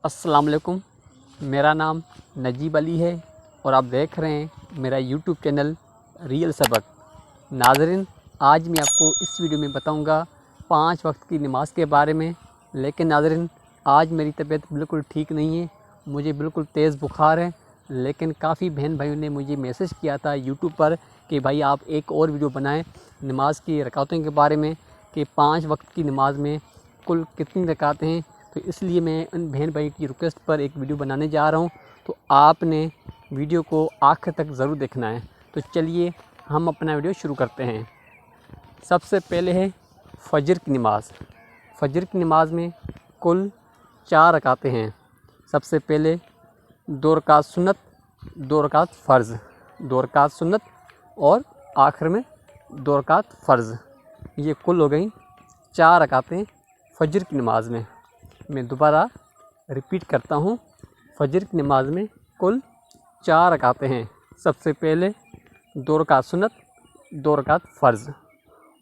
अस्सलाम वालेकुम। मेरा नाम नजीब अली है और आप देख रहे हैं मेरा यूट्यूब चैनल रियल सबक। नाज़रीन, आज मैं आपको इस वीडियो में बताऊंगा 5 वक्त की नमाज़ के बारे में। लेकिन नाज़रीन, आज मेरी तबीयत बिल्कुल ठीक नहीं है, मुझे बिल्कुल तेज़ बुखार है। लेकिन काफ़ी बहन भाइयों ने मुझे मैसेज किया था यूट्यूब पर कि भाई आप एक और वीडियो बनाएं नमाज़ की रकातों के बारे में, कि 5 वक्त की नमाज़ में कुल कितनी रकातें हैं। तो इसलिए मैं उन बहन भाई की रिक्वेस्ट पर एक वीडियो बनाने जा रहा हूँ, तो आपने वीडियो को आखिर तक ज़रूर देखना है। तो चलिए हम अपना वीडियो शुरू करते हैं। सबसे पहले है फ़जर की नमाज़। फ़जर की नमाज़ में कुल 4 रकातें हैं। सबसे पहले 2 रकात सुन्नत, 2 रकात फ़र्ज़, 2 रकात सुन्नत और आखिर में 2 रकात फ़र्ज़। ये कुल हो गई 4 रकातें फ़जर की नमाज़ में। मैं दोबारा रिपीट करता हूँ, फ़जर की नमाज़ में कुल 4 रकातें हैं। सबसे पहले 2 रकात सुन्नत, 2 रकात फ़र्ज़।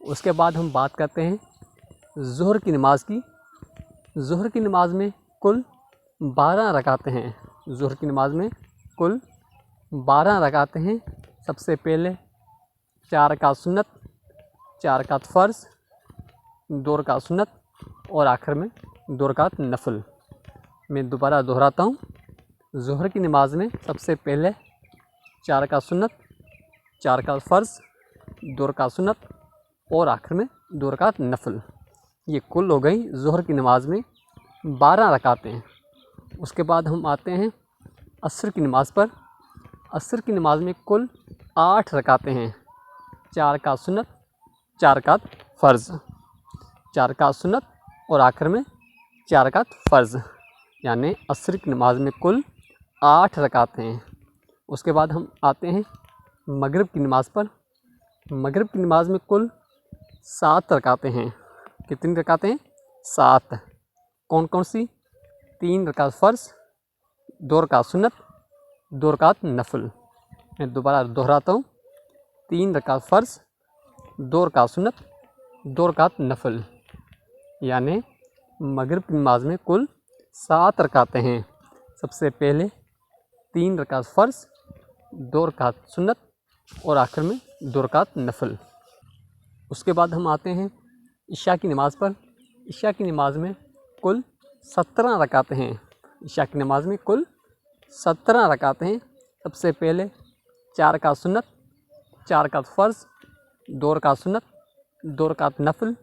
उसके बाद हम बात करते हैं ज़ोहर की नमाज़ की। ज़ोहर की नमाज़ में कुल 12 रकातें हैं। ज़ोहर की नमाज़ में कुल 12 रकातें हैं। सबसे पहले 4 रकात सुन्नत, 4 रकात फ़र्ज़, 2 रकात सुन्नत और आखिर में 2 रकात नफल। मैं दोबारा दोहराता हूँ, ज़ोहर की नमाज़ में सबसे पहले 4 रकात सुन्नत, 4 रकात फ़र्ज़, 2 रकात सुन्नत और आखिर में 2 रकात नफल। ये कुल हो गई ज़ोहर की नमाज़ में 12 रकातें। उसके बाद हम आते हैं असर की नमाज़ पर। असर की नमाज़ में कुल 8 रकातें हैं। 4 रकात सुन्नत, 4 रकात फ़र्ज़, 4 रकात सुन्नत और आखिर में 4 रकात फ़र्ज़, यानी असर की नमाज़ में कुल 8 रकातें हैं। उसके बाद हम आते हैं मगरिब की नमाज़ पर। मगरिब की नमाज़ में कुल 7 रकातें हैं। कितनी रकातें हैं? 7। कौन कौन सी? 3 रकात फ़र्ज़, 2 रकात सुन्नत, 2 रकात नफल। मैं दोबारा दोहराता हूँ, 3 रकात फ़र्ज़, 2 रकात सुन्नत, 2 रकात नफल, यानी मगरिब की नमाज़ में कुल 7 रकातें हैं। सबसे पहले 3 रकात फ़र्ज़, 2 रकात सुन्नत और आखिर में 2 रकात नफल। उसके बाद हम आते हैं इशा की नमाज़ पर। इशा की नमाज़ में कुल 17 रकातें हैं। इशा की नमाज़ में कुल 17 रकातें हैं। सबसे पहले 4 रकात सुन्नत, 4 रकात फ़र्ज़, 2 रकात सुन्नत, 2 रकात नफल,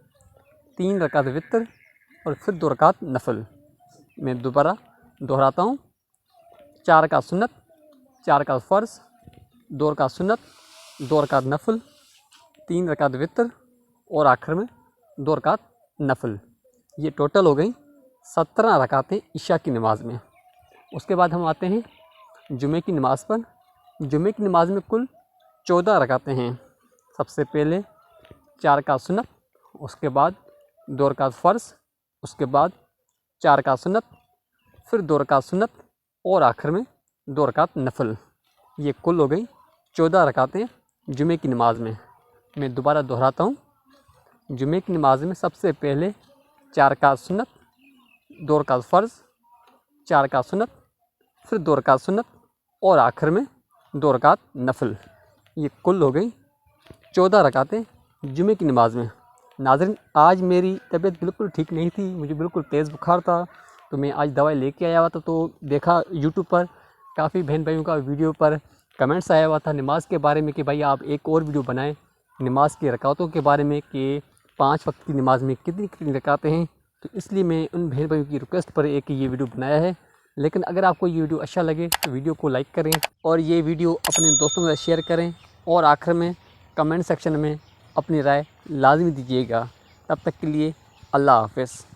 3 रकात वितर और फिर 2 रकात नफल। मैं दोबारा दोहराता हूँ, 4 रकात सुन्नत, 4 रकात फ़र्ज़, 2 रकात सुन्नत, 2 रकात नफल, 3 रकात वितर और आखिर में 2 रकात नफल। ये टोटल हो गई 17 रकातें इशा की नमाज़ में। उसके बाद हम आते हैं जुमे की नमाज़ पर। जुमे की नमाज़ में कुल 14 रकातें हैं। सबसे पहले 4 रकात सुन्नत, उसके बाद 2 रकात फ़र्ज़, उसके बाद 4 रकात सुन्नत, फिर 2 रकात सुन्नत और आखिर में 2 रकात नफल। ये कुल हो गई 14 रकातें जुमे की नमाज़ में। मैं दोबारा दोहराता हूँ, जुमे की नमाज़ में सबसे पहले 4 रकात सुन्नत, 2 रकात फ़र्ज़, 4 रकात सुन्नत, फिर 2 रकात सुन्नत और आखिर में 2 रकात नफल। ये कुल हो गई 14 रकातें जुमे की नमाज़ में। नाज़रीन, आज मेरी तबीयत बिल्कुल ठीक नहीं थी, मुझे बिल्कुल तेज़ बुखार था, तो मैं आज दवाई लेके आया हुआ था। तो देखा यूट्यूब पर काफ़ी बहन भाइयों का वीडियो पर कमेंट्स आया हुआ था नमाज़ के बारे में कि भाई आप एक और वीडियो बनाएं नमाज़ की रकातों के बारे में, कि 5 वक्त की नमाज़ में कितनी कितनी रकातें हैं। तो इसलिए मैं उन बहन भाइयों की रिक्वेस्ट पर एक ये वीडियो बनाया है। लेकिन अगर आपको ये वीडियो अच्छा लगे तो वीडियो को लाइक करें और ये वीडियो अपने दोस्तों के साथ शेयर करें, और आखिर में कमेंट सेक्शन में अपनी राय लाजमी दीजिएगा। तब तक के लिए अल्लाह हाफ़िज़।